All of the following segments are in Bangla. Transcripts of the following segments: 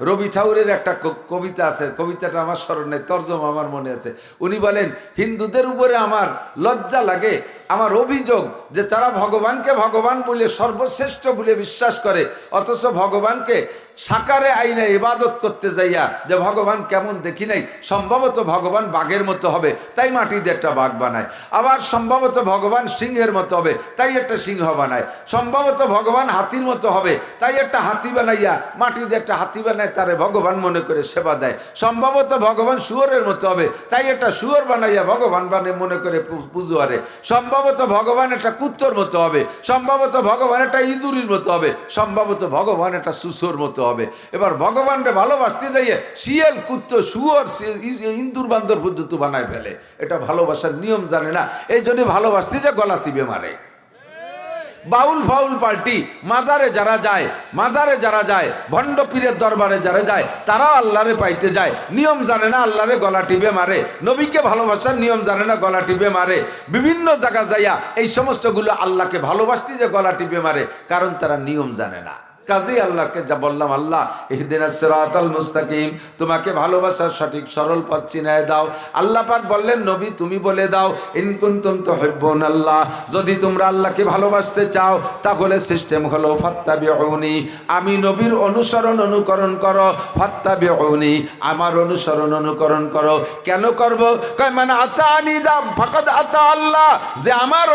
রবি ঠাকুরের একটা কবিতা আছে, কবিতাটা আমার স্মরণ নেই, তর্জমা আমার মনে আছে। উনি বলেন, হিন্দুদের উপরে আমার লজ্জা লাগে, আমার অভিযোগ যে তারা ভগবানকে ভগবান বলে সর্বশ্রেষ্ঠ বলে বিশ্বাস করে, অথচ ভগবানকে সাকারে আইনে ইবাদত করতে যাইয়া যে ভগবান কেমন দেখি নাই, সম্ভবত ভগবান বাঘের মতো হবে তাই মাটি দিয়ে একটা বাঘ বানায়, আবার সম্ভবত ভগবান সিংহের মতো হবে তাই একটা সিংহ বানায়, সম্ভবত ভগবান হাতির মতো হবে তাই একটা হাতি বানাইয়া মাটি দিয়ে একটা হাতি বানায় তারে ভগবান মনে করে সেবা দেয়, সম্ভবত ভগবান শুয়োরের মতো হবে তাই একটা শুয়োর বানাইয়া ভগবান মনে করে পুজো আরে, সম্ভবত ভগবান একটা কুত্তর মতো হবে, সম্ভবত ভগবান একটা ইঁদুরের মতো হবে, সম্ভবত ভগবান একটা সুসোর মতো হবে। এবার ভগবানকে ভালোবাসতে যাইয়ে শিয়াল, কুত্ত, শুয়োর, ইন্দুর বান্দর পদ্ধতি বানায় ফেলে। এটা ভালোবাসার নিয়ম জানে না, এই জন্য ভালোবাসতে যে গলা চিবে মারে। বাউল ফাউল পার্টি মাজারে যারা যায় ভণ্ড পীরের দরবারে যারা যায় তারা আল্লাহরে পাইতে যায়, নিয়ম জানে না, আল্লাহরে গলা টিপে মারে, নবীকে ভালোবাসার নিয়ম জানে না, গলা টিপে মারে, বিভিন্ন জায়গা যাইয়া এই সমস্তগুলো আল্লাহকে ভালোবাসতে যে গলা টিপে মারে, কারণ তারা নিয়ম জানে না। কাজেই আল্লাহকে যা বললাম, আল্লাহ ইহদিনাস সিরাতাল মুস্তাকিম, তোমাকে ভালোবাসার সঠিক সরল পথ চিনায় দাও। আল্লাহ পাক বললেন, নবী তুমি বলে দাও, ইন কুনতুম তুহিব্বুনাল্লাহ, যদি তোমরা আল্লাহকে ভালোবাসতে চাও তাহলে সিস্টেম হলো ফাত্তাবিউনি, আমি নবীর অনুকরণ করো, ফাত্তাবিউনি, আমার অনুকরণ করো। কেন করব? কয় মানে আতানি দাম ফাকাদ আতা আল্লাহ, যে আমার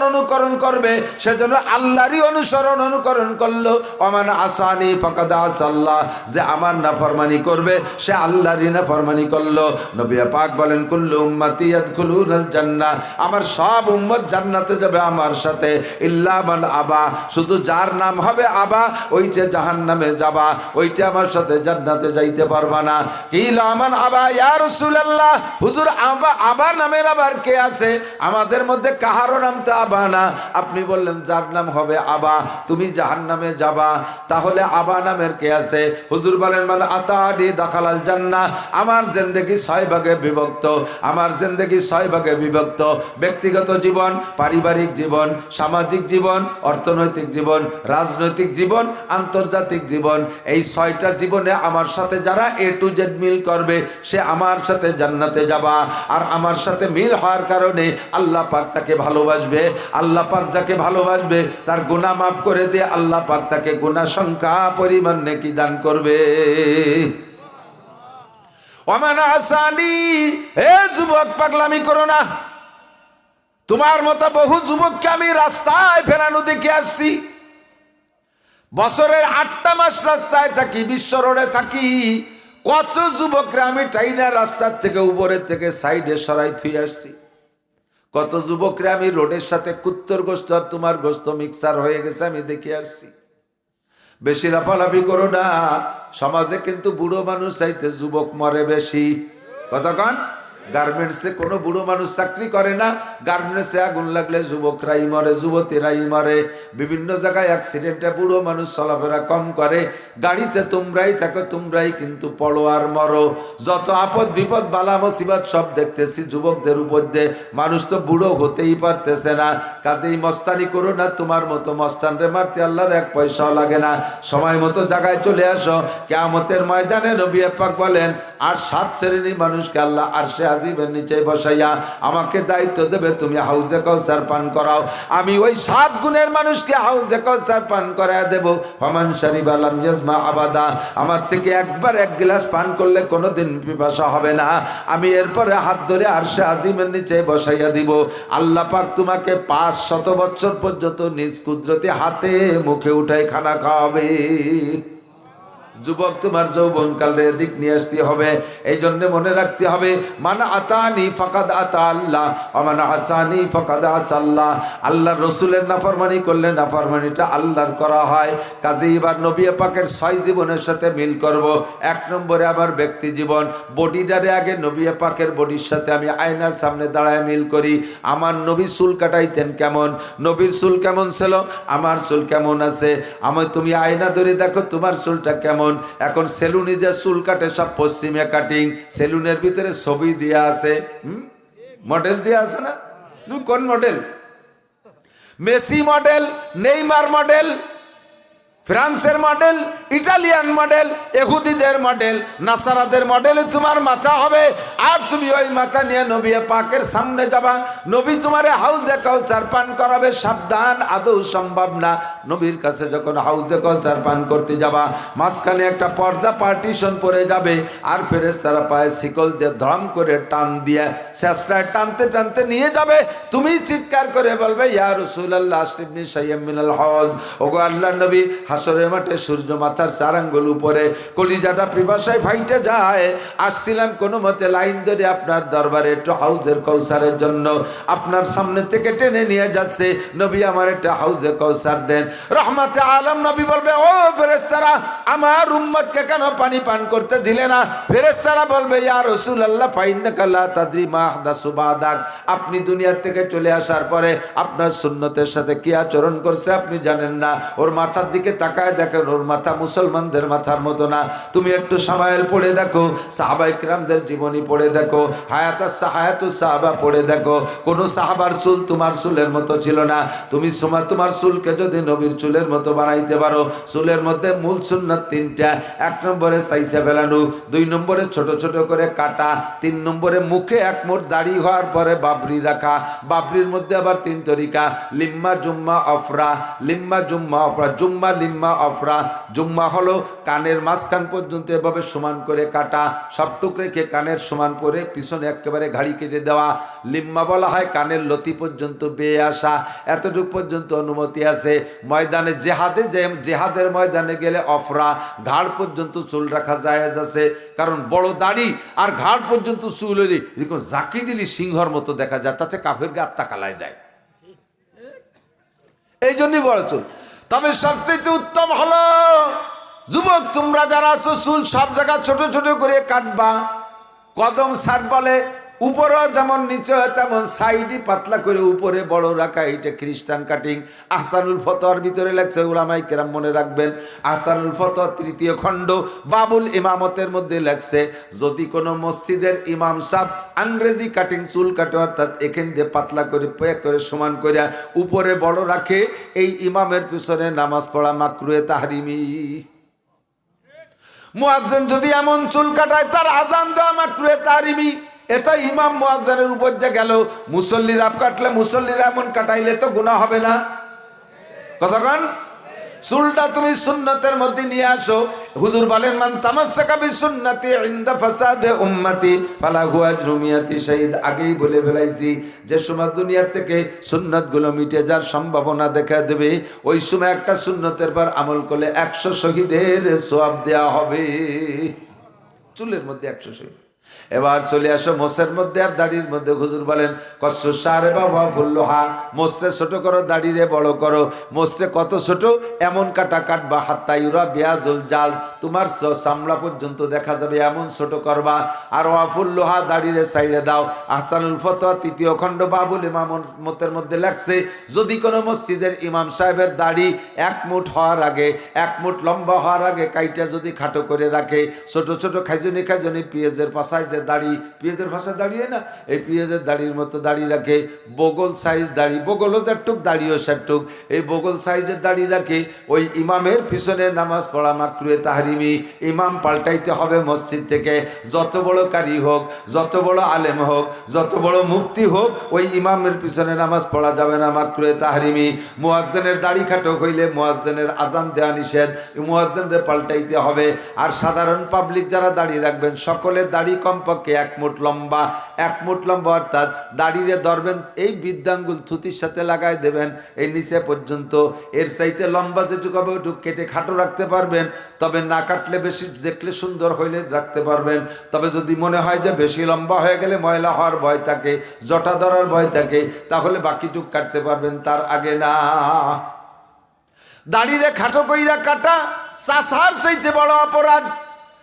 অনুকরণ করবে সেজন্য আল্লাহরই অনুকরণ করলো। মান আসানি ফাকাদ আসাল্লাহ, যে আমার নাফরমানি করবে সে আল্লাহরই নাফরমানি করলো। নবী পাক বলেন, কুল্লু উম্মতি ইয়াদখুলুনাল জান্নাহ, আমার সব উম্মত জান্নাতে যাবে আমার সাথে, ইল্লা মান আবা, শুধু যার নাম হবে আবা ওইটা জাহান্নামে যাবা, ওইটা আমার সাথে জান্নাতে যাইতে পারবা না। কিলা মান আবা ইয়া রাসূলুল্লাহ, হুজুর আবা নামের আবার কে আছে? আমাদের মধ্যে কাহারও নাম তো আবা না। আপনি বললেন যার নাম হবে আবা তুমি জাহান্নামে যাবা, তাহলে আবা নামের কে আছে? হুজুর বলেন, মানে আতাডি দাখালাল জান্নাহ, আমার জিন্দেগি 6 ভাগে বিভক্ত, আমার জিন্দেগি 6 ভাগে বিভক্ত, ব্যক্তিগত জীবন, পারিবারিক জীবন, সামাজিক জীবন, অর্থনৈতিক জীবন, রাজনৈতিক জীবন, আন্তর্জাতিক জীবন। এই 6টা জীবনে আমার সাথে যারা A to Z মিল করবে সে আমার সাথে জান্নাতে যাবা। আর আমার সাথে মিল হওয়ার কারণে আল্লাহ পাক তাকে ভালোবাসবে, আল্লাহ পাক যাকে ভালোবাসবে তার গুনাহ মাফ করে দিয়ে আল্লাহ পাক তাকে গুনাহ সংখ্যা পরিমাণ নেকি দান করবে। ওমান আসানি, হে যুবক পাগলামি করো না, তোমার মতো বহু যুবককে আমি রাস্তায় ফেরানো দেখে আসছি। বছরের 8টা মাস রাস্তায় থাকি, বিশ্ব রোডে থাকি, কত যুবকরা আমি টাইনা রাস্তার থেকে উপরের থেকে সাইডে সরাই থুই আসছি। কত যুবকরা আমি রোডের সাথে কুত্তর গোস্ত আর তোমার গোস্ত মিক্সার হয়ে গেছে আমি দেখে আসছি। বেশি লাফালাফি করো না, সমাজে কিন্তু বুড়ো মানুষ চাইতে যুবক মরে বেশি। কতক্ষণ? গার্মেন্টসে কোনো বুড়ো মানুষ চাকরি করে না, গার্মেন্টসে আগুন লাগলে যুবকরাই মরে, যুবতীরাই মরে। বিভিন্ন জায়গায় অ্যাক্সিডেন্টে বুড়ো মানুষ চলাফেরা কম করে, গাড়িতে তোমরাই থাকো, তোমরাই কিন্তু পড়ো আর মরো। যত আপদ বিপদ বালা মুসিবত সব দেখতেছি যুবকদের উপর দিয়ে, মানুষ তো বুড়ো হতেই পারতেছে না। কাজেই মস্তানি করো না, তোমার মতো মস্তানরে মারতে আল্লাহর 1 পয়সাও লাগে না। সময় মতো জায়গায় চলে আসো, কিয়ামতের ময়দানে নবী পাক বলেন, আর 7 শ্রেণীর মানুষকে আল্লাহ আরশে আজিমের নিচে বসাইয়া আমাকে দায়িত্ব দেবে, তুমি হাউজে কাউসার পান করাও। আমি ওই 7 গুণের মানুষকে হাউজে কাউসার পান করায় দেব। ফামান শারিবা লাম ইয়াজমা আবাদা, আমার থেকে একবার 1 গ্লাস পান করলে কোনোদিন পিপাসা হবে না। আমি এরপরে হাত ধরে আরশে আজিমের নিচে বসাইয়া দিব। আল্লাহ পাক তোমাকে 500 বছর পর্যন্ত নিজ কুদরতে হাতে মুখে উঠাই খানা খাওয়াবে। যুবক, তোমার যৌবনকালে দিক নিয়ে আসতে হবে। এই জন্য মনে রাখতে হবে, মানা আতানি ফাকাদ আতা আল্লাহ, মান আসানি ফাকাদ আসাল্লাহ। আল্লাহর রসুলের নাফরমানি করলে নাফরমানিটা আল্লাহর করা হয়। কাজে এবার নবী পাকের 6 জীবনের সাথে মিল করব। 1 নম্বরে আমার ব্যক্তি জীবন, বডিটারে আগে নবী পাকের বডির সাথে আমি আয়নার সামনে দাঁড়ায় মিল করি। আমার নবী চুল কাটাইতেন কেমন, নবীর চুল কেমন ছিল, আমার চুল কেমন আছে। তুমি আয়না ধরে দেখো তোমার চুলটা কেমন। এখন সেলুনে যে চুল কাটে সব পশ্চিমে কাটিং, সেলুনের ভিতরে ছবি দেয়া আছে, মডেল দেয়া আছে না? কোন model? Messi model, Neymar model, ফ্রান্সের মডেল, ইটালিয়ান মডেল, ইহুদিদের মডেল, নাসারাদের মডেলে তোমার মাথা হবে। আর তুমি ওই মাথা নিয়ে নবী পাকের সামনে যাবা, নবী তোমারে হাউজে কাউসার পান করাবে। সাবধান, আদৌ সম্ভব না। নবীর কাছে যখন হাউজে কাউসার পান করতে যাবা, মাঝখানে একটা পর্দা পার্টিশন পড়ে যাবে, আর ফেরেশতারা পায়ে শিকল দিয়ে ধম করে টান দিয়ে শেষটায় টানতে টানতে নিয়ে যাবে। তুমি চিৎকার করে বলবে, ইয়া রাসূলুল্লাহ আশরিফনি শাইয়্যাম মিনাল হজ। ওগো আল্লাহর নবী, হাসরের মাঠে সূর্য মাথার 4 আঙ্গুল উপরে, কলিজাটা পিপাসায় ফাইটে যায়। আসছিলাম কোনো মতে লাইন ধরে আপনার দরবারে একটু হাউজের কাউসারের জন্য, আপনার সামনে থেকে টেনে নিয়ে যাচ্ছে। নবী আমার একটা হাউজে কাউসার দেন। রহমাতে আলম নবী বলবে, ও ফেরেশতারা, আমার উম্মতকে কেন পানি পান করতে দিলে না? ফেরেশতারা বলবে, ইয়া রাসূলুল্লাহ ফাইন্নাকা লা তাদরি মা আহদাসু বাদাক। আপনি দুনিয়া থেকে চলে আসার পরে আপনার সুন্নতের সাথে কি আচরণ করছে আপনি জানেন না। ওর মাথার দিকে তাকায় দেখেন, ওর মাথা মুসলমানদের মাথার মতো না। তুমি একটু সামায়েল পড়ে দেখো, সাহাবায়ে কিরামদের জীবনী পড়ে দেখো, হায়াতুস সাহাবা পড়ে দেখো। কোন সাহাবার চুল তোমার চুলের মতো ছিল না। তুমি তোমার চুলকে যদি নবীর চুলের মতো বানাইতে পারো, চুলের মধ্যে মূল সুন্নাত 3টা। 1 নম্বরে সাইসা ফেলানো, 2 নম্বরে ছোট ছোট করে কাটা, 3 নম্বরে মুখে 1 মুঠ দাড়ি হওয়ার পরে বাবরি রাখা। বাবরির মধ্যে আবার 3 তরিকা, লিম্মা জুম্মা অফরা। লিম্মা জুম্মা অফরা, জুম্মা লিম্মা অফরা। জুম্মা হলো কানের মাঝখান পর্যন্ত এভাবে সমান করে কাটা, সব টুক রেখে কানের সমান করে পিছনে একেবারে ঘাড়ি কেটে দেওয়া। লিম্মা বলা হয় কানের লতি পর্যন্ত বেয়ে আসা, এতটুক পর্যন্ত অনুমতি আছে। ময়দানে জেহাদের ময়দানে গেলে অফরা, ঘাড় পর্যন্ত চুল রাখা জায়েজ আছে। কারণ বড় দাড়ি আর ঘাড় পর্যন্ত চুল হলে এরকম জাকি দিলি সিংহর মতো দেখা যায়, তাতে কাফেরকে আত্মা কালায় যায়, এই জন্যই বড় চুল। তবে সবচেয়ে উত্তম হলো, যুবক তোমরা যারা আছো, চুল সব জায়গা ছোট ছোট করে কাটবা। কদম সাট বলে, উপরেও যেমন নিচে তেমন সাইডই পাতলা করে উপরে বড় রাখা, এটা খ্রিস্টান কাটিং। আহসানুল ফতোয়ার ভিতরে লেখছে, উলামায়ে কেরাম মনে রাখবেন, আহসানুল ফতোয়া 3য় খণ্ড বাবুল ইমামতের মধ্যে লেখছে, যদি কোনো মসজিদের ইমাম সাহেব ইংরেজি কাটিং চুল কাটে, অর্থাৎ এখান দিয়ে পাতলা করে পেক করে সমান করে উপরে বড় রাখে, এই ইমামের পিছনে নামাজ পড়া মাকরুহে তাহরিমি। মুয়াজ্জিন যদি এমন চুল কাটায়, তার আজান দেওয়া মাকরুহে তাহরিমি। এটা ইমাম মুয়াজ্জিনের উপর দিয়ে গেল। মুসল্লিরা কাটলে, মুসল্লিরা এমন কাটাইলে তো গুনাহ হবে না? কতক্ষণ চুলটা তুমি সুন্নতের মধ্যে নিয়ে আসো। হুজুর বলেন, মান তামাসসাকা বিসুন্নতি ইনদা ফাসাদে উম্মতি ফালাহু আজরু মিয়াতি শাহীদ। আগেই বলে ফেলাইছি, যে সময় দুনিয়া থেকে সুন্নতগুলো মিটে যাওয়ার সম্ভাবনা দেখা দেবে, ওই সময় একটা সুন্নতের পর আমল করলে 100 শহীদের সওয়াব দেওয়া হবে। চুলের মধ্যে 100 শহীদ। এবার চলে আসো মোসের মধ্যে আর দাড়ির মধ্যে। হুজুর বলেন, কষ্ট সারে বাবা ফুল্লোহা, মোস্তে ছোট করো, দাড়িরে বড় করো। মোস্তে কত ছোট, এমন কাটা কাটবা, হাত্তা ইউরা বিয়াজুল জাল, তোমার চামড়া পর্যন্ত দেখা যাবে, এমন ছোট করবা। আর ওয়াফুল্লোহা, দাড়িরে সাইডে দাও। আহসানুল ফতোয়া 3য় খণ্ড বাবুল ইমামতের মধ্যে লেখছে, যদি কোনো মসজিদের ইমাম সাহেবের দাড়ি 1 মুঠ হওয়ার আগে, 1 মুঠ লম্বা হওয়ার আগে কাইটা যদি খাটো করে রাখে, ছোট ছোট খাইজনি খাইজনি পেঁয়াজের পাশায় যে দাড়ি, পেঁয়াজের ভাষা দাঁড়িয়ে না, এই পেঁয়াজের দাড়ির মতো দাড়ি রাখে। বগল সাইজ দাড়ি, বগলও যেটুক দাড়িও সেটুক, এই বগল সাইজের দাড়ি রাখে। ওই ইমামের পিছনে নামাজ পড়া মাকরুহে তাহরিমি। ইমাম পাল্টাইতে হবে মসজিদ থেকে। যত বড় কারি হোক, যত বড় আলেম হোক, যত বড় মুফতি হোক, ওই ইমামের পিছনে নামাজ পড়া যাবে না, মাকরুহে তাহরিমি। মুয়াজ্জিনের দাড়ি খাটো হইলে মুয়াজ্জিনের আজান দেওয়া নিষেধ, মুয়াজ্জিনদের পাল্টাইতে হবে। আর সাধারণ পাবলিক যারা দাড়ি রাখবেন, সকলের দাড়ি কমপক্ষে 1 মুঠ লম্বা, 1 মুঠ লম্বা, অর্থাৎ দাড়িরে ধরবেন, এই বৃদ্ধাঙ্গুল থুতির সাথে লাগাই দেবেন এই নিচে পর্যন্ত। এর চাইতে লম্বা যেটুকু হবে ওটুকু কেটে খাটো রাখতে পারবেন। তবে না কাটলে, বেশি দেখলে সুন্দর হইলে রাখতে পারবেন। তবে যদি মনে হয় যে বেশি লম্বা হয়ে গেলে ময়লা হওয়ার ভয় থাকে, জটা ধরার ভয় থাকে, তাহলে বাকিটুক কাটতে পারবেন, তার আগে না। দাড়িরে খাটো কইরা কাটা চাষার চাইতে বড় অপরাধ।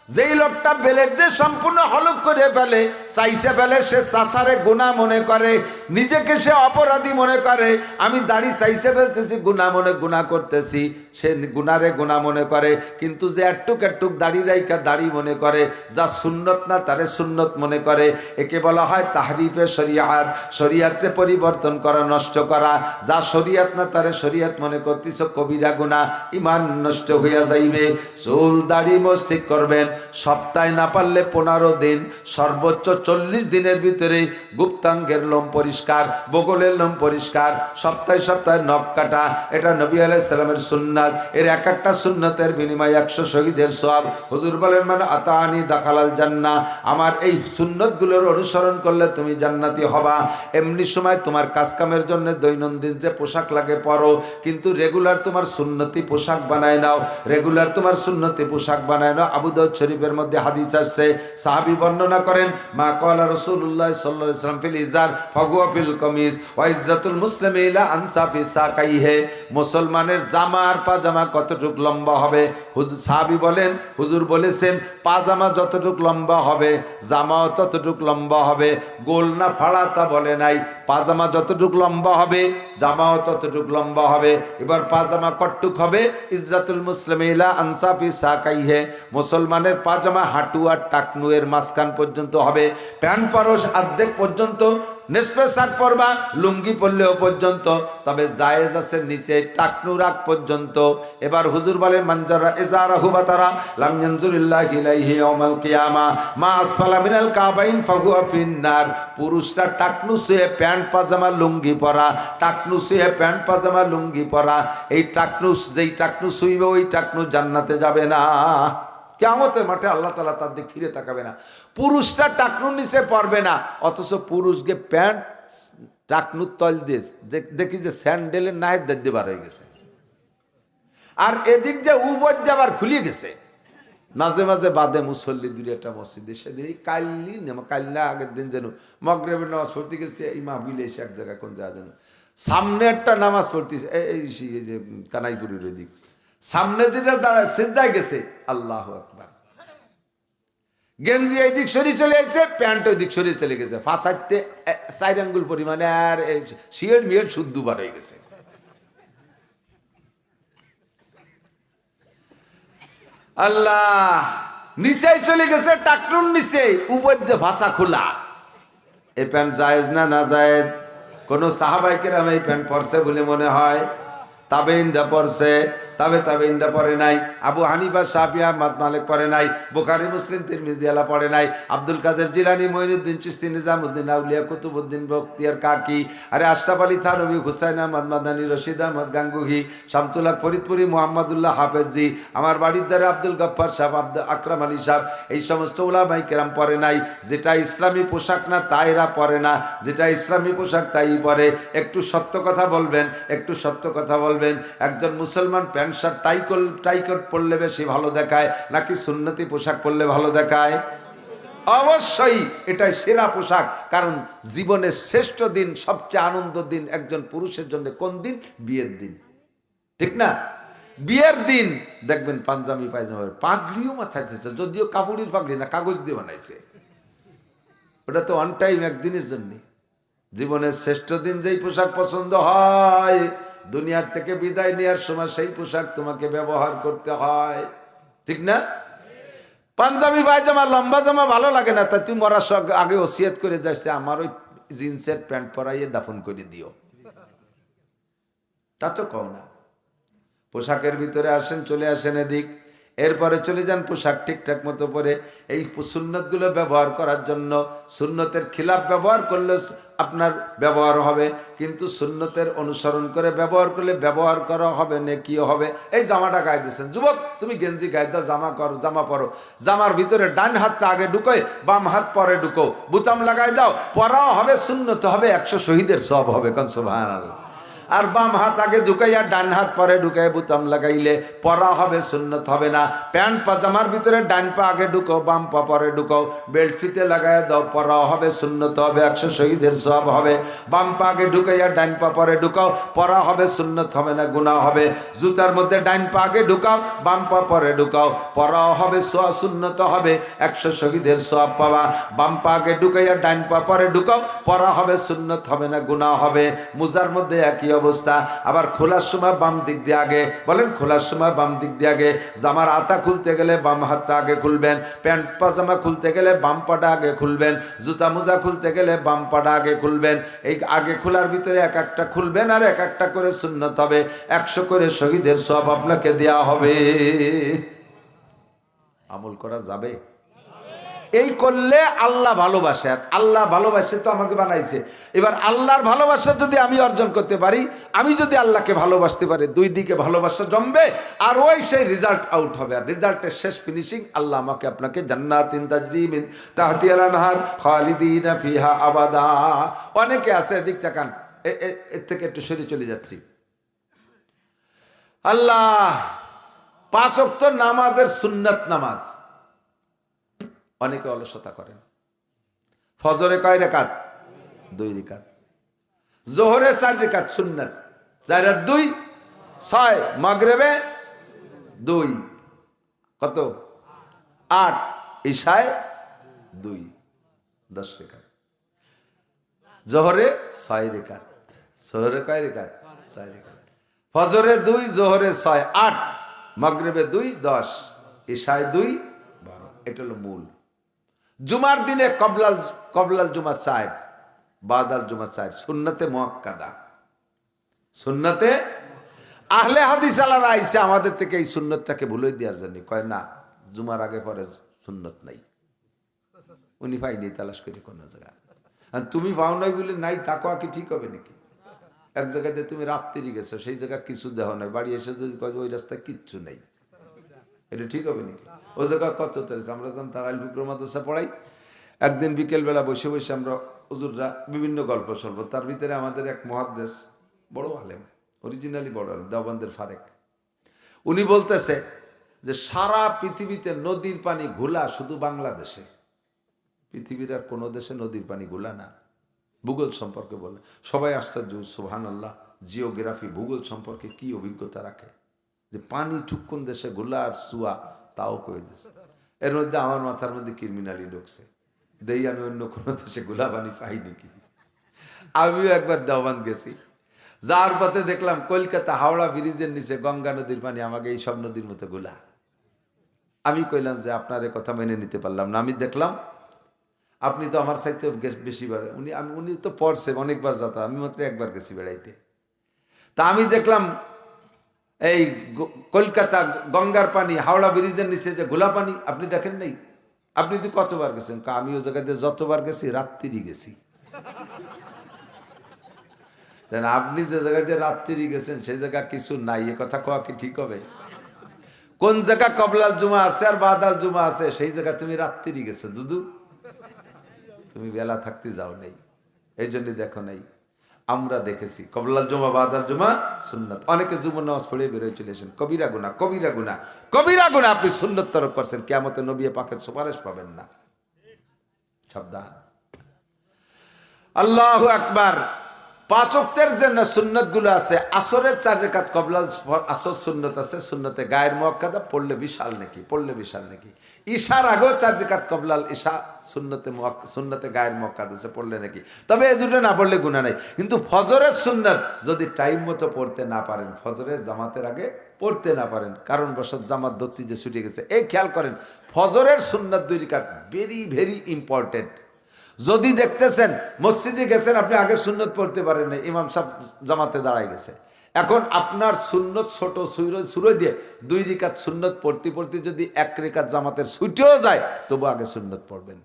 যেই লোকটা বেলেট দিয়ে সম্পূর্ণ হলক করে ফেলে, চাইছে ফেলে, সে চাচারে গুনাহ মনে করে, নিজেকে সে অপরাধী মনে করে। আমি দাড়ি চাইছে ফেলতেছি, গুনাহ মনে গুনাহ করতেছি, সে গুনারে গুনাহ মনে করে। কিন্তু যে একটুক একটুক দাড়ি রাইকা দাড়ি মনে করে, যা সুন্নত না তারে সুন্নত মনে করে, একে বলা হয় তাহরিফে শরিয়াত, শরিয়াতে পরিবর্তন করা, নষ্ট করা। যা শরিয়াত না তারে শরিয়াত মনে করতেছ, কবিরা গুনাহ, ইমান নষ্ট হইয়া যাইবে। চুল দাড়ি মোছ ঠিক করবেন, সপ্তাহে না পারলে 15 দিন, সর্বোচ্চ 40 দিনের ভিতরে গুপ্তাঙ্গের লোম পরিষ্কার, বগলের লোম পরিষ্কার, সপ্তাহে সপ্তাহে নখ কাটা, এটা নবী আলাইহিস সালামের সুন্নাত। এর এক একটা সুন্নতের বিনিময়ে 100 শহীদের সওয়াব। হুজুর বলেন, মানে আতানি দাখালাল জান্নাহ, আমার এই সুন্নতগুলোর অনুসরণ করলে তুমি জান্নাতি হবা। এমনি সময় তোমার কাজকামের জন্য দৈনন্দিন যে পোশাক লাগে পরো, কিন্তু রেগুলার তোমার সুন্নতি পোশাক বানায় নাও, রেগুলার তোমার সুন্নতি পোশাক বানায় নাও। আবু দাউদ শরীফের মধ্যে হাদিস আসছে, সাহাবী বর্ণনা করেন, মা ক্বালা রাসূলুল্লাহ সাল্লাল্লাহু আলাইহি ওয়াসাল্লাম ফিল ইজার ফাহুয়া ফিল কামিজ ওয়া ইজ্জাতুল মুসলিমি ইলা আনসাফি সাকাইহি। মুসলমানের জামার পাজামা কতটুক লম্বা হবে? হুজুর সাহাবী বলেন, হুজুর বলেছেন পাজামা যতটুক লম্বা হবে জামাও ততটুক লম্বা হবে। গোল না ফাড়া তা বলে নাই, পাজামা যতটুক লম্বা হবে জামাও ততটুক লম্বা হবে। এবার পাজামা কতটুক হবে? ইজ্জাতুল মুসলিমি ইলা আনসাফি সাকাইহি, মুসলমানের পাজামা হাঁটু আর টাকনু এর মাঝখান পর্যন্ত হবে। প্যান্ট পরশ অর্ধেক পর্যন্ত, নেসপে শাক পরবা, লুঙ্গি পরলেও পর্যন্ত, তবে জায়েজ আছে নিচে টাকনু রাখ পর্যন্ত। এবার হুজুর বলেন, মানজারা ইজারাহু বাতারা লাম ইয়ানজুরিল্লাহু ইলাইহি ইয়াউমাল কিয়ামা মা আসফালা মিনাল কাবাইন ফাহুয়া ফিন্নার। পুরুষরা টাকনু সে প্যান্ট পাজামা লুঙ্গি পরা, টাকনু সে প্যান্ট পাজামা লুঙ্গি পরা, এই টাকনু, যেই টাকনু শুইবে ওই টাকনু জান্নাতে যাবে না। কিয়ামতের মাঠে আল্লাহ তাআলা তার দিকে ফিরে তাকাবে না। পুরুষটা টাকনুর নিচে পড়বে না, অথচ পুরুষকে প্যান্ট টাকনুর তল দিয়ে দেখি যে স্যান্ডেলের নায়ের দিতে বার হয়ে গেছে, আর এদিক যে উবর যাবার খুলিয়ে গেছে। মাঝে মাঝে বাদে মুসল্লি দূরে একটা মসজিদে, সেদিন এই কাল্লা আগের দিন যেন মগরিবের নামাজ পড়তে গেছে, এই মাহফিলে এসে এক জায়গায় কোন জায়গা যেন সামনে একটা নামাজ পড়তেছে, এই যে কানাইপুরের ওই দিক সামনে যেটা দাঁড়ায় সেজদায় গেছে, আল্লাহু আকবার, গেঞ্জি এই দিক সরিয়ে চলে গেছে, প্যান্ট ওই দিক সরিয়ে চলে গেছে, ফাঁসাইতে 4 আঙ্গুল পরিমাণে, আর শিয়ের মিয়ের শুদ্ধ বার হয়ে গেছে। আল্লাহ, নিচেই চলে গেছে, টাকনুর নিচে, উপর দিয়ে ভাষা খোলা। এই প্যান্ট জায়েজ না না জায়েজ? কোন সাহাবায়ে কেরাম এই প্যান্ট পরছে বলে মনে হয়? তাবেঈনরা পরছে, তাবেঈনরা পরে নাই, আবু হানিফা, শাফিঈ, আহমদ, মালিক পরে নাই, বুখারী, মুসলিম, তিরমিজি আলা পরে নাই, আব্দুল কাদের জিলানী, মঈনুদ্দিন চিশতি, নিজামউদ্দিন আউলিয়া, কুতুবউদ্দিন বখতিয়ার কাকি, আরে আশরাফ আলী থানভী, হুসাইন আহমদ মাদানী, রশিদ আহমদ গাঙ্গুহি, শামসুল হক ফরিদপুরি, মুহাম্মদুল্লাহ হাফেজি, আমার বাড়ির দ্বারে আব্দুল গফফার সাহেব, আব্দুল আকরাম আলী সাহেব, এই সমস্ত উলামায়ে কেরাম পরে নাই। যেটা ইসলামী পোশাক না তা এরা পরে না, যেটা ইসলামী পোশাক তাই পরে। একটু সত্য কথা বলবেন, একটু সত্য কথা বলবেন, একজন মুসলমান প্যান্ট শার্ট টাই কোট পরলে বেশি ভালো দেখায় নাকি সুন্নতি পোশাক পরলে ভালো দেখায়? অবশ্যই এটাই সেরা পোশাক। কারণ জীবনের শ্রেষ্ঠ দিন, সবচেয়ে আনন্দ দিন একজন পুরুষের জন্য কোন দিন? বিয়ের দিন, ঠিক না? বিয়ের দিন দেখবেন পাঞ্জাবি পায়জামা, পাগড়িও মাথায় দিয়েছে, যদিও কাপড়ের পাগড়ি না, কাগজ দিয়ে বানাইছে, ওটা তো অন টাইম, একদিনের জন্য। জীবনের শ্রেষ্ঠ দিন যেই পোশাক পছন্দ হয়, দুনিয়ার থেকে বিদায় নেওয়ার সময় সেই পোশাক তোমাকে ব্যবহার করতে হয়, ঠিক না? পাঞ্জাবি পায়জামা, লম্বা জামা ভালো লাগে না, তাই তুমি মরার আগে ওসিয়ত করে যাচ্ছে, আমার ওই জিন্সের প্যান্ট পরাইয়ে দাফন করে দিও, তা তো কও না। পোশাকের ভিতরে আসেন, চলে আসেন এদিক, এরপরে চলে যান পোশাক ঠিকঠাক মতো পরে। এই সুন্নতগুলো ব্যবহার করার জন্য, সুন্নতের খিলাফ ব্যবহার করলে আপনার ব্যবহার হবে, কিন্তু সুন্নতের অনুসরণ করে ব্যবহার করলে ব্যবহার করা হবে, নেকিও হবে। এই জামাটা গায়ে দিয়েছেন, যুবক তুমি গেঞ্জি গায়ে দাও, জামা পরো, জামার ভিতরে ডান হাতটা আগে ঢুকোয়, বাম হাত পরে ঢুকো, বুতাম লাগাই দাও, পরাও হবে, সুন্নত হবে, 100 শহীদের সওয়াব হবে। কোন সুবহানাল্লাহ। আর বাম হাত আগে ঢুকাইয়া ডান হাত পরে ঢুকাই বোতাম লাগাইলে পরা হবে, সুন্নত হবে না। প্যান্ট পাজামার ভিতরে ডান পা আগে ঢুকাও, বাম পা পরে ঢুকাও, বেল্ট ফিতে লাগাই দাও, পরা হবে, সুন্নত হবে, 100 শহীদের সওয়াব হবে। বাম পা আগে ঢুকাইয়া ডান পা পরে ঢুকাও, পরা হবে, সুন্নত হবে না, গুনাহ হবে। জুতার মধ্যে ডান পা আগে ঢুকাও, বাম পা পরে ঢুকাও, পরা হবে, সুন্নত হবে, 100 শহীদের সওয়াব পাবা। বাম পা আগে ঢুকাইয়া ডান পা পরে ঢুকাও, পরা হবে, সুন্নত হবে না, গুনাহ হবে। মোজার মধ্যে একই অবস্থা। আবার খোলার সময় বাম দিক দিয়ে আগে, বলেন খোলার সময় বাম দিক দিয়ে আগে। জামার আতা খুলতে গেলে বাম হাতটা আগে খুলবেন, প্যান্ট পাজামা খুলতে গেলে বাম পাটা আগে খুলবেন, জুতা মোজা খুলতে গেলে বাম পাটা আগে খুলবেন। এই আগে খোলার ভিতরে এক একটা খুলবেন, আর এক একটা করে সুন্নত হবে, 100 করে শহীদের সওয়াব আপনাকে দেয়া হবে। আমল করা যাবে? এই করলে আল্লাহ ভালোবাসে, আর আল্লাহ ভালোবাসে তো আমাকে বানাইছে। এবার আল্লাহর ভালোবাসা যদি আমি অর্জন করতে পারি, আমি যদি আল্লাহকে ভালোবাসতে পারি, দুই দিকে ভালোবাসা জমবে, আর ওই সেই রেজাল্ট আউট হবে। আর রেজাল্টের শেষ ফিনিশিং আল্লাহ আমাকে আপনাকে জান্নাতিন তাজরি মিন তাহতিহাল আনহার খালিদিনা ফিহা আবাদা। অনেকে আছে, দিক তাকান, এর থেকে একটু সরে চলে যাচ্ছি। আল্লাহ 5 ওয়াক্ত নামাজের সুন্নাত নামাজ অনেকে অলসতা করেন। ফজরে কয় রাকাত? 2 রাকাত। জোহরে 4 রাকাত সুন্নাত, 4 আর 2 6। মাগরিবে 2, কত? 8। ইশায় 2, 10 রাকাত। জোহরে 6 রাকাত। জোহরে কয় রাকাত? 4 রাকাত। ফজরে 2, জোহরে 6, 8। মাগরিবে 2, 10। ইশায় 2, 12। এটা হলো মূল। জুমার দিনে কবলাল জুমা 4, বাদাল জুমা 4, সুন্নতে মুআক্কাদা। সুন্নতে আহলে হাদিস আলারা আইসা আমাদের থেকে এই সুন্নতটাকে ভুলে দেওয়ার জন্য কয় না, জুমার আগে পরে সুন্নত নাই। উনি পাইনি, তালাশ করে কোন জায়গা। আর তুমি পাও নাই বলে নাই তাকওয়া কি ঠিক হবে নাকি? এক জায়গাতে তুমি রাত্রি গেছো, সেই জায়গা কিছু দেহ নাই, বাড়ি এসে যদি কয় ওই রাস্তায় কিচ্ছু নেই, এটা ঠিক হবে নাকি? ও জায়গা কত তেরেছে। আমরা যখন তারাইল বুকর মাদ্রাসা পড়াই, একদিন বিকেলবেলা বসে বসে আমরা হুজুররা বিভিন্ন গল্প শুনবো। তার ভিতরে আমাদের এক মুহাদ্দিস, বড় আলেম, অরিজিনালি বড় আলেম, দেওবন্দের ফারেক, উনি বলতেছে যে সারা পৃথিবীতে নদীর পানি ঘোলা শুধু বাংলাদেশে, পৃথিবীর আর কোনো দেশে নদীর পানি ঘোলা না। ভূগোল সম্পর্কে বলে সবাই আশ্চর্য, সুবহানাল্লাহ। জিওগ্রাফি, ভূগোল সম্পর্কে কি অভিজ্ঞতা রাখে যে পানি ঠুকুন দেশে ঘোলা আর সুয়া, তাও কয়ে দিচ্ছে। এর মধ্যে আমার মাথার মধ্যে ক্রিমিনালি ঢুকছে, দেই আমি অন্য কোনো দেশে গোলা পানি পাই নাকি। আমিও একবার দেওবন্দ গেছি, যার পথে দেখলাম কলকাতা হাওড়া ব্রিজের নিচে গঙ্গা নদীর পানি আমাকে এই সব নদীর মতো গোলা। আমি কইলাম যে আপনার এ কথা মেনে নিতে পারলাম না। আমি দেখলাম আপনি তো আমার সাথে বেশিবার, উনি তো পড়ছে অনেকবার যাতা, আমি মাত্র একবার গেছি বেড়াইতে। তা আমি দেখলাম এই কলকাতা গঙ্গার পানি হাওড়া ব্রিজের নিচে যে গোলা পানি, আপনি দেখেন নাই? আপনি তো কতবার গেছেন? আমি ওই জায়গাতে যতবার গেছি রাত্রি গেছি। আপনি যে জায়গাতে রাত্রি গেছেন সেই জায়গা কিছু নাই, এ কথা কওয়া কি ঠিক হবে? কোন জায়গা কবলাল জুমা আছে আর বাদাল জুমা আছে, সেই জায়গা তুমি রাত্রি গেছো দুদু, তুমি বেলা থাকতে যাও নাই, এই জন্য দেখো নাই। আমরা দেখেছি কবলাল জুমা বাদাল জুমা সুন্নাত। অনেকে জুমার নামাজ পড়ে বেরোয় চলে আসেন, কবিরা গুনাহ, কবিরা গুনাহ, কবিরা গুনাহ। আপনি সুন্নত তরক করছেন, কিয়ামতে নবী পাকের সুপারিশ পাবেন না, সাবধান। আল্লাহু আকবার। 5 ওয়াক্তের যে সুন্নত গুলো আছে, আসরের 4 রাকাত কবলাল আসর সুন্নত আছে, সুন্নতে গায়ের মুআক্কাদা, পড়লে বিশাল নাকি, পড়লে বিশাল নাকি। ঈশার আগেও 4 রাকাত কবলাল ঈশা সুন্নতে গায়ের মুআক্কাদা আছে, পড়লে নাকি। তবে এই দুটো না পড়লে গুনাহ নাই। কিন্তু ফজরের সুন্নত যদি টাইম মতো পড়তে না পারেন, ফজরের জামাতের আগে পড়তে না পারেন, কারণ বশত জামাত দত্তি যে ছুটে গেছে, এই খেয়াল করেন ফজরের সুন্নত 2 রাকাত ভেরি ভেরি ইম্পর্টেন্ট। যদি দেখতেছেন মসজিদে গেছেন, আপনি আগে সুন্নত পড়তে পারেন না, ইমাম সাহেব জামাতে দাঁড়ায় গেছে, এখন আপনার সুন্নত ছোট সুরো দিয়ে 2 রাকাত সুন্নত পড়তে পড়তে যদি 1 রাকাত জামাতের ছুটেও যায়, তবু আগে সুন্নত পড়বেন।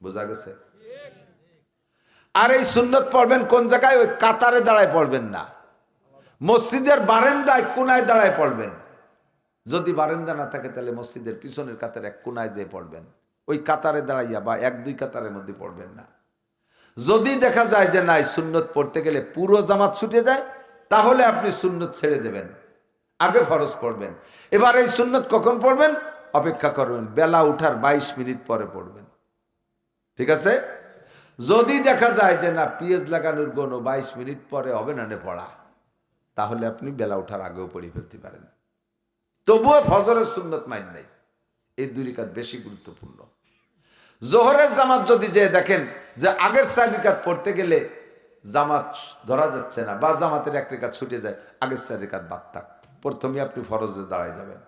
বোঝা গেছে? আর এই সুন্নত পড়বেন কোন জায়গায়? ওই কাতারে দাঁড়ায় পড়বেন না, মসজিদের বারান্দায় কোনায় দাঁড়ায় পড়বেন। যদি বারান্দা না থাকে তাহলে মসজিদের পিছনের কাতারে এক কোনায় যেয়ে পড়বেন, ওই কাতারে দাঁড়াইয়া বা 1-2 কাতারের মধ্যে পড়বেন না। যদি দেখা যায় যে না সুন্নত পড়তে গেলে পুরো জামাত ছুটে যায়, তাহলে আপনি সুন্নত ছেড়ে দেবেন, আগে ফরজ পড়বেন। এবার এই সুন্নত কখন পড়বেন? অপেক্ষা করবেন, বেলা উঠার 22 মিনিট পরে পড়বেন, ঠিক আছে? যদি দেখা যায় যে না পিএস লাগানোর কোনো 22 মিনিট পরে হবে না পড়া, তাহলে আপনি বেলা ওঠার আগেও পড়ে ফেলতে পারেন। তবুও ফজরের সুন্নত মাইন নাই, এই 2 রাকাত বেশি গুরুত্বপূর্ণ। জোহরের জামাত যদি যে দেখেন যে আগের 4 রাকাত পড়তে গেলে জামাত ধরা যাচ্ছে না, বা জামাতের 1 রাকাত ছুটে যায়, আগের 4 রাকাত বাদ থাক, প্রথমে আপনি ফরজে দাঁড়ায় যাবেন।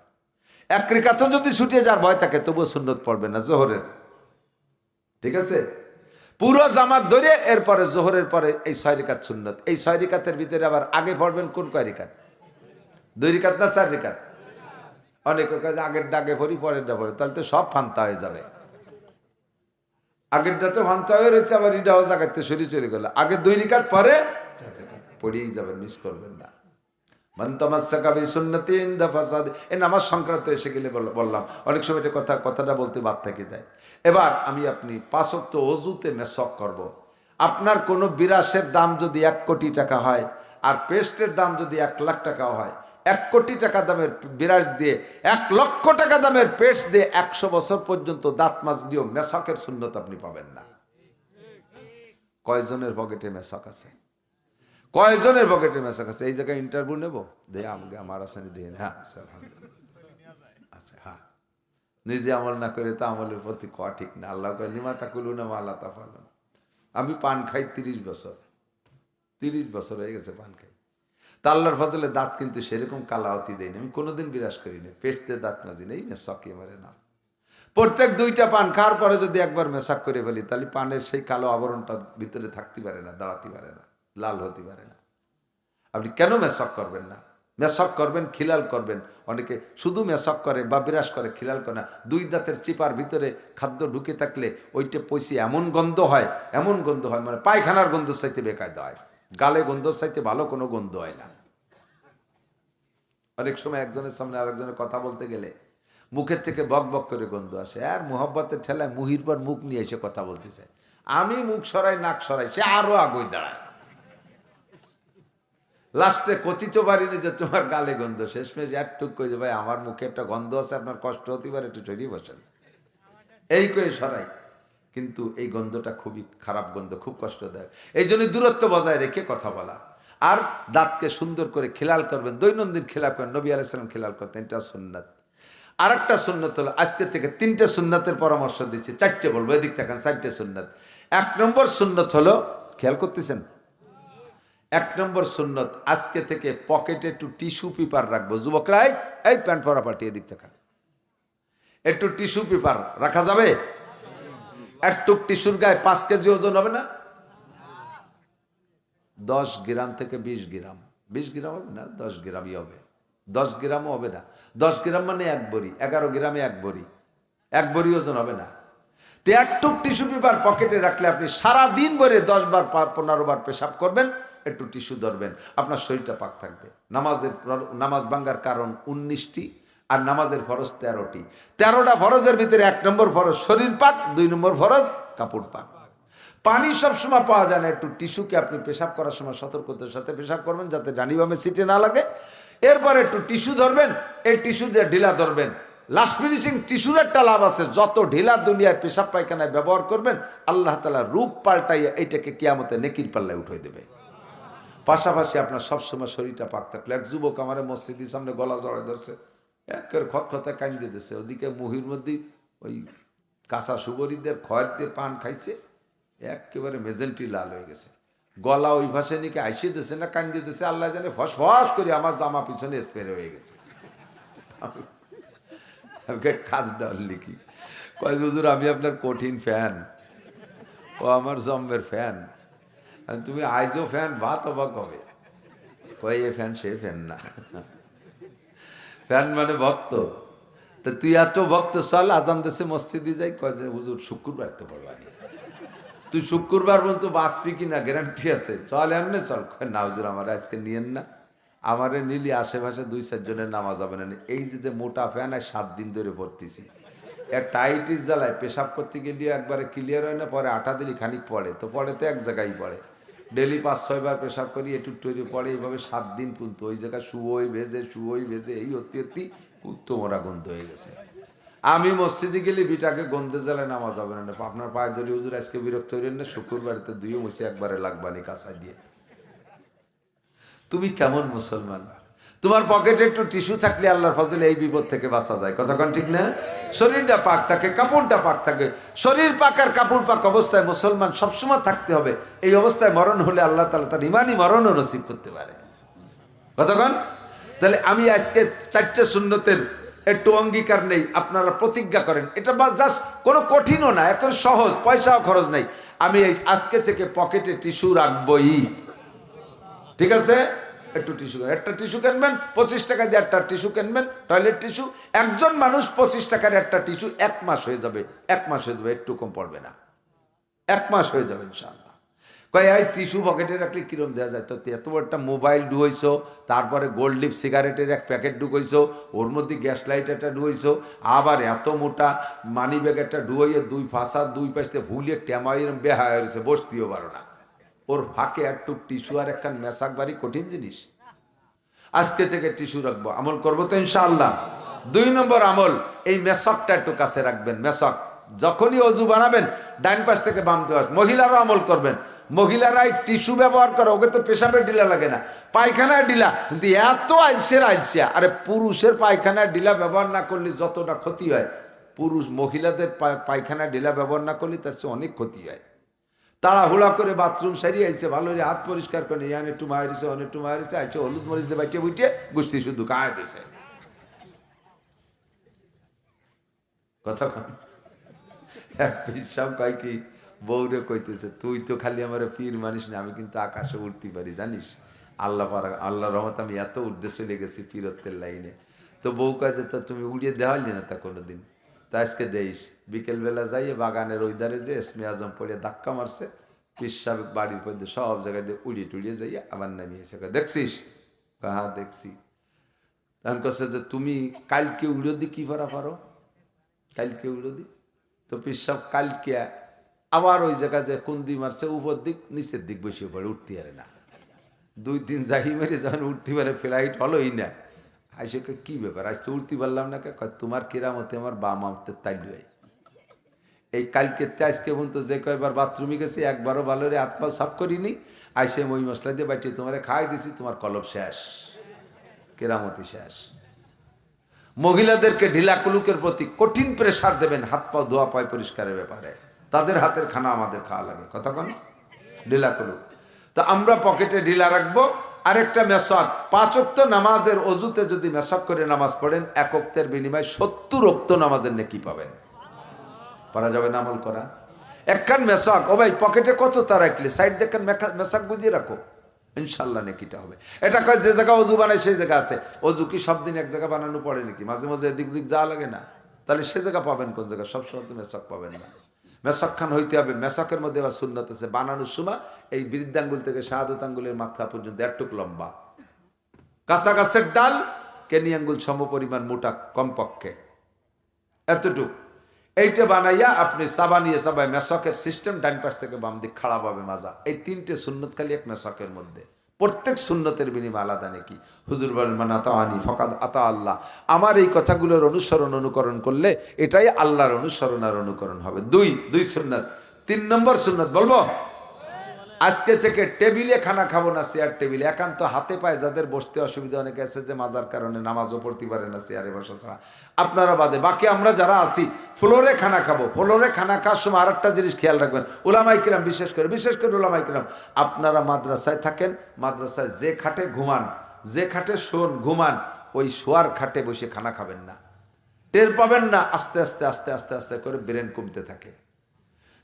1 রাকাতও যদি ছুটে যাওয়ার ভয় থাকে, তবুও সুন্নত পড়বেন না জোহরের, ঠিক আছে? পুরো জামাত ধরে এরপরে জোহরের পরে এই 6 রাকাত সুন্নত। এই 6 রাকাতের ভিতরে আবার আগে পড়বেন কোন কয় রাকাত? 2 রাকাত না 4 রাকাত? অনেকে কাজে আগের ডাকে পড়ি পরেরটা পড়ে, তাহলে তো সব ফান্তা হয়ে যাবে। আগেরটা তো ফান্তা হয়ে রয়েছে, আবার এটাও জাগাতে সরি চলে গেল। আগে 2 রাকাত পরে 4 রাকাত পড়েই যাবেন, মিস করবেন না। মান তামাসসাকা বিসুন্নতি ইনদা ফাসাদ, এই নামাজ সংক্রান্ত এসে গেলে বললাম অনেক সময় এটা কথাটা বলতে বাদ থেকে যায়। এবার আপনি 5 ওয়াক্ত ওযুতে মেসওয়াক করব। আপনার কোনো বিরাসের দাম যদি 1 কোটি টাকা হয়, আর পেস্টের দাম যদি 1 লাখ টাকা হয়, 1 কোটি টাকা দামের বিরাস দিয়ে 1 লক্ষ টাকা দামের পেস্ট দিয়ে 100 বছর পর্যন্ত দাঁত মাছ দিয়েও মেসওয়াকের সুন্নত আপনি পাবেন না। কয়জনের পকেটে মেসওয়াক আছে? কয়জনের পকেটে মেসওয়াক আছে? এই জায়গায় ইন্টারভিউ নেব, দে আমাকে আমার আসেনি দিয়ে। হ্যাঁ আচ্ছা, হ্যাঁ, নিজে আমল না করে তো আমলের প্রতি কোয়া ঠিক না। আল্লাহ কয় লিমা তাকুলুনা মা লা তাফআলুন। আমি পান খাই 30 বছর, 30 বছর হয়ে গেছে পান খাই। তা আল্লাহর ফজলে দাঁত কিন্তু সেরকম কালাওয়াতি দেয়নি, আমি কোনোদিন বিরাজ করিনি, পেটতে দাঁত মাজি নেই, মেসওয়াকই মারে না। প্রত্যেক 2টা পান খাওয়ার পরে যদি একবার মেসাক করে ফেলি, তাহলে পানের সেই কালো আবরণটা ভিতরে থাকতে পারে না, দাঁড়াতে পারে না, লাল হতে পারে না। আপনি কেন মেসক করবেন না? মেসক করবেন, খিলাল করবেন। অনেকে শুধু মেসক করে বা বিরাস করে, খিলাল করে না। 2 দাঁতের চিপার ভিতরে খাদ্য ঢুকে থাকলে ওইটা পয়সি এমন গন্ধ হয়, এমন গন্ধ হয়, মানে পায়খানার গন্ধ চাইতে বেকায়দা হয়। গালে গন্ধ চাইতে ভালো কোনো গন্ধ হয় না। অনেক সময় একজনের সামনে আরেকজনের কথা বলতে গেলে মুখের থেকে বক বক করে গন্ধ আসে, আর মোহব্বতের ঠেলায় মুহির পর মুখ নিয়ে এসে কথা বলতেছে। আমি মুখ সরাই, নাক সরাই, সে আরো আগুই দাঁড়ায়। লাস্টে কথিত পারিনি যে তোমার গালে গন্ধ, শেষমেশ একটুক কই যে ভাই আমার মুখে একটা গন্ধ আছে, আপনার কষ্ট হতে পারে, একটু সরিয়ে বসেন, এই কয়ে সরাই। কিন্তু এই গন্ধটা খুবই খারাপ গন্ধ, খুব কষ্টদায়ক। এই জন্য দূরত্ব বজায় রেখে কথা বলা, আর দাঁতকে সুন্দর করে খেলাল করবেন, দৈনন্দিন খেলাল করেন। নবী আলাইহিস সালাম খেলাল করতেন, এটা সুন্নাত। আর একটা সুন্নত হলো, আজকে থেকে 3টে সুন্নাতের পরামর্শ দিচ্ছি, 4টে বলবো, এদিক থাকেন, 4টে সুন্নাত। 1 নম্বর সুন্নত হলো, খেয়াল করতেছেন, 1 নম্বর সুন্নত, আজকে থেকে পকেটে একটু টিস্যু পেপার রাখবো। যুবকরা এই প্যান্ট পরা পাল্টি এদিক থেকে, একটু টিস্যু পেপার রাখা যাবে? একটু টিস্যুর গায়ে 5 কেজি ওজন হবে না? 10 গ্রাম থেকে 20 গ্রাম, 20 গ্রাম হবে না, 10 গ্রামই হবে। 10 গ্রামও হবে না, 10 গ্রাম মানে 1 বড়ি, 11 গ্রামে 1 বড়ি, 1 বড়ি ওজন হবে না। তো একটু টিস্যু পেপার পকেটে রাখলে আপনি সারাদিন ভরে 10 বার 15 বার পেশাব করবেন, একটু টিস্যু ধরবেন, আপনার শরীরটা পাক থাকবে। নামাজ ভাঙ্গার কারণ 19টি, আর নামাজের ফরজ 13টি। 13টা ফরজের ভিতরে 1 নম্বর ফরজ শরীর পাক, 2 নম্বর ফরজ কাপড় পাক। পানি সবসময় পাওয়া যায় না, একটু টিস্যুকে আপনি পেশাব করার সময় সতর্কতার সাথে পেশাব করবেন, যাতে ডানি বামে সিটে না লাগে। এরপর একটু টিস্যু ধরবেন, এই টিস্যু দিয়ে ঢিলা ধরবেন। লাস্ট ফিনিশিং টিস্যুর একটা লাভ আছে, যত ঢিলা দুনিয়ায় পেশাব পায়খানায় ব্যবহার করবেন, আল্লাহ তাআলা রূপ পাল্টাইয়া এইটাকে কিয়ামতে নেকির পাল্লায় উঠাই দেবে। পাশাপাশি আপনার সবসময় শরীরটা পাক থাকলে। এক যুবক আমার মসজিদের সামনে গলা জড়ায় ধরছে, একের খতখতে কান্দে দিতেছে, ওদিকে মুহির মধ্যে ওই কাঁচা সুবরিদের খয়ের দিয়ে পান খাইছে, একেবারে মেজেন্টি লাল হয়ে গেছে, গলা ওই ভাষে নিকে আইসে দিতেছে না কান্দে দিতেছে, আল্লাহ জানে ফস ফস করে আমার জামা পিছনে স্প্রে হয়ে গেছে। কাজটা লিখি, কয় হুজুর আমি আপনার কঠিন ফ্যান, ও আমার জম্মের ফ্যান, তুমি আইজো ফ্যান ভাত অবা কবে? কয় এ ফ্যান সে ফ্যান না, ফ্যান মানে ভক্ত। তা তুই এত ভক্ত, চল আজান দেশে মসজিদে যাই। কয় যে হুজুর শুক্রবার তো বলবা, তুই শুক্রবার পর্যন্ত বাঁচবি কিনা গ্যারান্টি আছে, চল এমনি চল। না হুজুর আমার আজকে নিয়েন না, আমারে নিলি আশেপাশে 2-4 জনের নামাজ হবে না। এই যে মোটা ফ্যান, আর 7 দিন ধরে পড়তেছি, টাইটিস জ্বালায় পেশাব করতে গেলে একবারে ক্লিয়ার হয় না, পরে আটা দিলি খানিক পড়ে, তো পড়ে তো এক জায়গায় পড়ে। ডেলি 5-6 বার পেশাব করি, একটু তৈরি পড়ে, এইভাবে 7 দিন পর্যন্ত ওই জায়গায় শুয়োই ভেজে এই অতি কুত্তো মরা গন্ধ হয়ে গেছে। আমি মসজিদে গেলে বিটাকে গন্ধে জ্বালায় নামাজ হবে না। আপনার পায়ে ধরি, হুজুর আজকে বিরক্ত হইলেন না, শুক্রবারেতে দুইও মুছে একবারে লাগবানি কাঁচা দিয়ে। তুমি কেমন মুসলমান? তোমার পকেটে একটু টিস্যু থাকলে আল্লাহর ফজলে এই বিপদ থেকে বাঁচা যায়। কতক্ষণ ঠিক না? শরীরটা পাক থাকে, কাপড়টা পাক থাকে। শরীর পাক আর কাপড় পাক অবস্থায় মুসলমান সবসময় থাকতে হবে। এই অবস্থায় মরণ হলে আল্লাহ তাআলা তার ইমানি মরণও নসিব করতে পারে। কতক্ষণ? তাহলে আমি আজকে 4টে সুন্নতের একটু অঙ্গীকার নেই, আপনারা প্রতিজ্ঞা করেন। এটা বাস জাস্ট কোনো কঠিনও না, এখন সহজ, পয়সাও খরচ নেই। আমি এই আজকে থেকে পকেটে টিস্যু রাখবই। ঠিক আছে? একটু টিস্যু, একটা টিস্যু কিনবেন 25 টাকা দিয়ে, একটা টিস্যু কিনবেন, টয়লেট টিস্যু। একজন মানুষ 25 টাকার একটা টিস্যু 1 মাস হয়ে যাবে, 1 মাস হয়ে যাবে, একটু কম পড়বে না, 1 মাস হয়ে যাবে ইনশাআল্লাহ। কয় এই টিস্যু পকেটে রাখলে কিরম দেওয়া যায়? তো এত বড় একটা মোবাইল ঢুকাইছো, তারপরে গোল্ড লিপ সিগারেটের এক প্যাকেট ঢুকাইছো, ওর মধ্যে গ্যাস লাইট একটা ঢুকাইছো, আবার এত মোটা মানি ব্যাগ একটা ঢুকাইয়ে 2 ফাঁসা 2 পাশে ভুলিয়ে টেমাইয়ের বেহায় হয়েছে, বসতেও পারো না। ওর ফাঁকে একটু টিস্যু আর একখান মেশাক বাড়ি কঠিন জিনিস। আজকে থেকে টিস্যু রাখবো, আমল করবো তো ইনশাআল্লাহ। 2 নম্বর আমল, এই মেশকটা একটু কাছে রাখবেন। মেশক যখনই অজু বানাবেন ডাইন পাশ থেকে বাম পাশ। মহিলারও আমল করবেন। মহিলারাই টিস্যু ব্যবহার করে, ওকে তো পেশাবের ডিলা লাগে না, পায়খানার ডিলা। কিন্তু এত আলসিয়া, আরে পুরুষের পায়খানার ডিলা ব্যবহার না করলে যতটা ক্ষতি হয়, মহিলাদের পায়খানার ডিলা ব্যবহার না করলে তার চেয়ে অনেক ক্ষতি হয়। তাড়াহুড়া করে বাথরুম সারিয়ে আইছে, ভালো করে হাত পরিষ্কার করে ইয়ান একটু মারিছে, একটু মারিছে, আইছে হলুদ মরিচ দিয়ে বাইটে বুইটে গুষ্টি শুধু খায় দিছে। কথা কন। সব কয় কি, বউরে কইতেছে, তুই তো খালি আমার পীর মানিস না, আমি কিন্তু আকাশে উঠতে পারি জানিস। আল্লাহ রহমত আমি এত উদ্দেশ্য লেগেছি পীরত্বের লাইনে। তো বউ কয় যে, তো তুমি উড়িয়ে দেওয়ালি না তা কোনোদিন? তো আজকে দেইস, বিকেলবেলা যাইয়ে বাগানের ওই ধারে যে এসমে আজম পড়ে ধাক্কা মারছে, পিসাব বাড়ির মধ্যে সব জায়গায় দিয়ে উড়িয়ে টুড়িয়ে যাইয়া আবার নামিয়েছে। দেখছিস? হ্যাঁ দেখছি। তখন কাছে যে তুমি কালকে উড়ো দি কি করা পারো, কালকে উড়ো দি। তো পিসাব কালকে আবার ওই জায়গায় যে কুন্দি মারছে, উপর দিক নিচের দিক বসে পড়ে, উঠতে পারে না। 2-3 জাহি মেরে যখন উঠতে পারে, ফ্লাইট হলোই না। আইসে কি ব্যাপার, আজ তো উঠতে পারলাম না, তোমার কেরামতে আমার বাম আমতে তাইল। এই কালকে আজকে পর্যন্ত যে কয়বার বাথরুমে গেছি, একবারও ভালো রে হাত পা সাফ করিনি। আইসে মই মশলা দিয়ে বাইটে তোমার খাই দিছি, তোমার কলব শেষ, কেরামতি শেষ। মহিলাদেরকে ঢিলাকুলুকের প্রতি কঠিন প্রেসার দেবেন হাত পা ধোয়া পায় পরিষ্কারের ব্যাপারে। তাদের হাতের খানা আমাদের খাওয়া লাগে, কতক্ষণ ঢিলাকুলুক। তো আমরা পকেটে ঢিলা রাখবো। আরেকটা মেশক, 5 ওয়াক্ত নামাজের অজুতে যদি মেশক করে নামাজ পড়েন, 1 ওয়াক্তের বিনিময়ে 70 ওয়াক্ত নামাজের নেকি পাবেন। পারা যাবে না আমল করা? একখান মেশক, ও ভাই পকেটে কত তা রাখলে সাইড দেখেন মেশক গুজিয়ে রাখো, ইনশাল্লাহ নেকিটা হবে। এটা কয় যে জায়গা অজু বানায় সেই জায়গা আছে। অজু কি সব দিন এক জায়গা বানানো পড়ে নাকি? মাঝে মাঝে এদিক দিক যাওয়া লাগে না? তাহলে সে জায়গা পাবেন কোন জায়গা? সবসময় তো মেশক পাবেন না। মেশক খান হইতে হবে। মেশকের মধ্যে আবার সুন্নত আছে, বানানোর সময় এই বৃদ্ধাঙ্গুল থেকে শাহাদত আঙ্গুলের মাথা পর্যন্ত 1 টুক লম্বা, কাঁচা গাছের ডাল কেনি আঙ্গুল সম পরিমাণ মোটা, কমপক্ষে এতটুক। এইটা বানাইয়া আপনি সাবানিয়ে সাবাই, মেশকের সিস্টেম ডান পাশ থেকে বাম দিক খাড়া পাবে মাজা। এই 3টে সুন্নত খালি এক মেশকের মধ্যে। প্রত্যেক সুন্নতের বিনিময়ে আলাদা নাকি। হুজুর বলেন, মান আতাআনি ফাকাদ আতা আল্লাহ। আমার এই কথাগুলোর অনুকরণ করলে এটাই আল্লাহর অনুসরণ আর অনুকরণ হবে। 2 সুন্নত। 3 নম্বর সুন্নত বলবো, আজকে থেকে টেবিলে খানা খাবো না, চেয়ার টেবিলে। একান্ত হাতে পায়ে যাদের বসতে অসুবিধা, অনেকে আছে যে মাজার কারণে নামাজও পড়তে পারে না চেয়ারে বসা ছাড়া, আপনারা বাদে বাকি আমরা যারা আছি ফ্লোরে খানা খাবো। ফ্লোরে খানা খাওয়ার সময় আরেকটা জিনিস খেয়াল রাখবেন, উলামায়ে কিরাম বিশেষ করে উলামায়ে কিরাম, আপনারা মাদ্রাসায় থাকেন, মাদ্রাসায় যে খাটে ঘুমান, যে খাটে শোন ঘুমান, ওই শোয়ার খাটে বসে খানা খাবেন না। টের পাবেন না, আস্তে আস্তে আস্তে আস্তে আস্তে করে ব্রেন কমতে থাকে।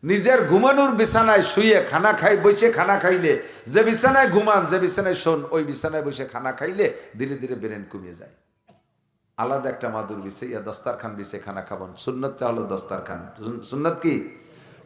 নিজের ঘুমানোর বিছানায় শুয়ে খানা বসে খানা খাইলে, যে বিছানায় ঘুমান, যে বিছানায় শোন, ওই বিছানায় বসে খানা খাইলে ধীরে ধীরে ব্রেন কমিয়ে যায়। আলাদা একটা মাদুর বিছে ইয়া দস্তারখান বিছে খানা খাবেন। সুন্নতটা হলো দস্তারখান। সুন্নত কি?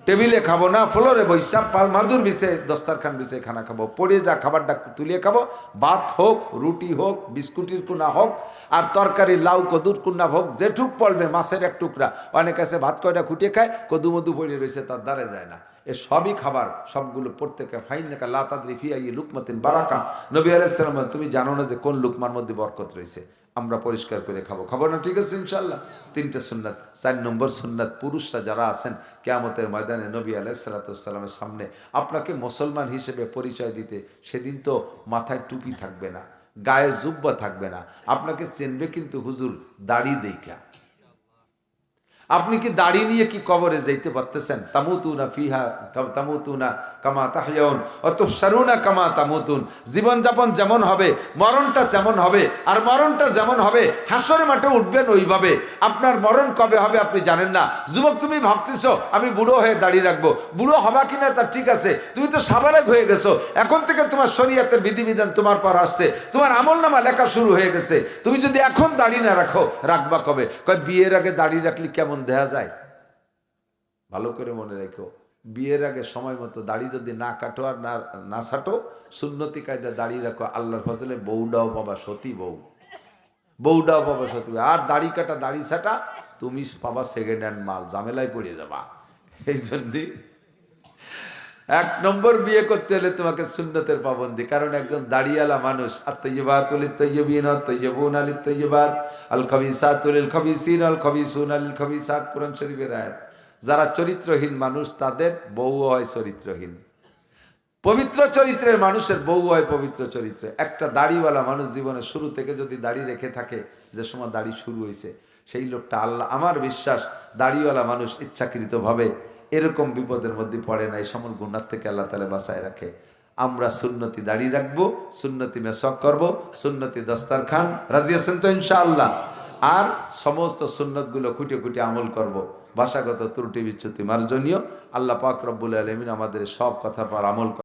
টেবিলে খাবো না, ফ্লোরে বৈশা মাদুর বিছে দস্তারখান বিছে খানা খাবো, পড়ে যা খাবারটা তুলিয়ে খাবো, ভাত হোক, রুটি হোক, বিস্কুটের কুনা হোক, আর তরকারি লাউ কদুর কুনা হোক, যেটুক পড়বে মাছের এক টুকরা। অনেক আছে ভাত কয়টা খুঁটিয়ে খায়, কদু মধু পড়ে রয়েছে তার দ্বারে যায় না। এ সবই খাবার, সবগুলো প্রত্যেকে ফাইনাকা লা তাদরি ফি আইয়ি লুকমাতিন বারাকা। নবী আলাইহিস সালাম তুমি জানো না যে কোন লুকমার মধ্যে বরকত রয়েছে, আমরা পরিষ্কার করে খাবো, খাবো না? ঠিক আছে ইনশাআল্লাহ। 3টে সুন্নাত। 4 নম্বর সুন্নাত, পুরুষরা যারা আছেন কিয়ামতের ময়দানে নবী আলাইহিস সালামের সামনে আপনাকে মুসলমান হিসেবে পরিচয় দিতে, সেদিন তো মাথায় টুপি থাকবে না, গায়ে জুব্বা থাকবে না, আপনাকে চিনবে কিন্তু হুজুর দাড়ি দেখা। আপনি কি দাড়ি নিয়ে কি কবরে যাইতে পারতেছেন? তামুতুনা ফিহা তামুতুনা কামা তাহইয়াউন ওয়া তুহশারুনা কামা তামুতুন। জীবনযাপন যেমন হবে মরণটা তেমন হবে, আর মরণটা যেমন হবে হাসরের মাঠে উঠবেন ওইভাবে। আপনার মরণ কবে হবে আপনি জানেন না। যুবক, তুমি ভাবতেছো আমি বুড়ো হয়ে দাড়ি রাখবো, বুড়ো হবা কিনা তা ঠিক আছে, তুমি তো সাবালেগ হয়ে গেছো, এখন থেকে তোমার শরীয়তের বিধিবিধান তোমার পর আসছে, তোমার আমলনামা লেখা শুরু হয়ে গেছে। তুমি যদি এখন দাড়ি না রাখো, রাখবা কবে? কয় বিয়ের আগে দাড়ি রাখলে কেমন দেখা যায়? ভালো করে মনে রেখো, বিয়ের আগে সময় মতো দাড়ি যদি না কাটো আর না ছাটো, সুন্নতি কায়দা দাড়ি রাখো, আল্লাহর ফজলে বউডাও পাবা সতী বউ, বউডাও পাবা সতী বউ। আর দাড়ি কাটা দাড়ি ছাটা তুমি পাবা সেকেন্ড হ্যান্ড মাল, ঝামেলায় পড়ে যাবা। এই জন্যই 1 নম্বর বিয়ে করতে হলে তোমাকে সুন্নতের পাবন্দি। কারণ একজন দাড়িওয়ালা মানুষ, আত-তাইয়্যিবাতু লিত-তাইয়্যিবিন ওয়াত-তাইয়্যিবুনা লিত-তাইয়্যিবাত আল-খাবিসাতু লিল-খাবিসিন ওয়াল-খাবিসুনা লিল-খাবিসাত। কোরআন শরীফের আয়াত। যারা চরিত্রহীন মানুষ তাদের বউ হয় চরিত্রহীন, পবিত্র চরিত্রের মানুষের বউ হয় পবিত্র চরিত্রে। একটা দাড়িওয়ালা মানুষ জীবনের শুরু থেকে যদি দাড়ি রেখে থাকে, যে সময় দাড়ি শুরু হয়েছে, সেই লোকটা আল্লাহ, আমার বিশ্বাস দাড়িওয়ালা মানুষ ইচ্ছাকৃতভাবে এরকম বিপদের মধ্যে পড়ে না, এই সমল গুনাহ থেকে আল্লাহ তাআলা বাঁচায় রাখে। আমরা সুন্নতি দাড়ি রাখবো, সুন্নতি মেসক করব, সুন্নতি দস্তারখান, রাজি আছেন তো ইনশাআল্লাহ? আর সমস্ত সুন্নতগুলো খুঁটে খুঁটে আমল করব। ভাষাগত ত্রুটি বিচ্যুতি মার্জনীয়। আল্লাহ পাক রব্বুল আলামিন আমাদের সব কথার পর আমল